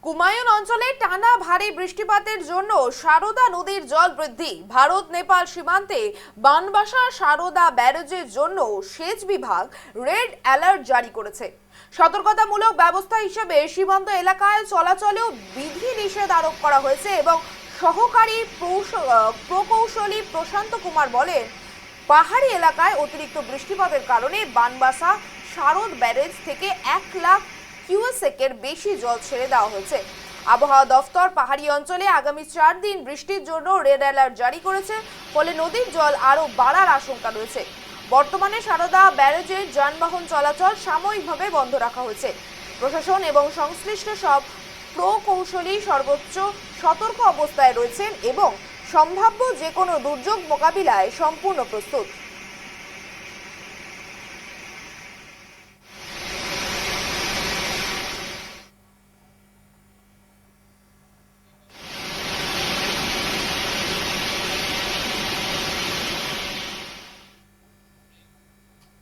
কুমায়ুন অঞ্চলে টানা ভারী বৃষ্টিপাতের জন্য সারদা নদীর জল বৃদ্ধি। ভারত নেপাল সীমান্তে বানবাসা সারদা ব্যারেজের জন্য সেচ বিভাগ রেড অ্যালার্ট জারি করেছে। সতর্কতামূলক ব্যবস্থা হিসেবে সীমান্ত এলাকায় চলাচলেও বিধি নিষেধ আরোপ করা হয়েছে এবং সহকারী প্রকৌশলী প্রশান্ত কুমার বলেন, পাহাড়ি এলাকায় অতিরিক্ত বৃষ্টিপাতের কারণে বানবাসা সারদ ব্যারেজ থেকে 1 লাখ কিউসেকের বেশি জল ছেড়ে দেওয়া হয়েছে। আবহাওয়া দফতর পাহাড়ি অঞ্চলে আগামী 4 দিন বৃষ্টির জন্য রেড অ্যালার্ট জারি করেছে, ফলে নদীর জল আরও বাড়ার আশঙ্কা রয়েছে। বর্তমানে সারদা ব্যারেজের যানবাহন চলাচল সাময়িকভাবে বন্ধ রাখা হয়েছে। প্রশাসন এবং সংশ্লিষ্ট সব প্রকৌশলী সর্বোচ্চ সতর্ক অবস্থায় রয়েছেন এবং সম্ভাব্য যে কোনো দুর্যোগ মোকাবিলায় সম্পূর্ণ প্রস্তুত।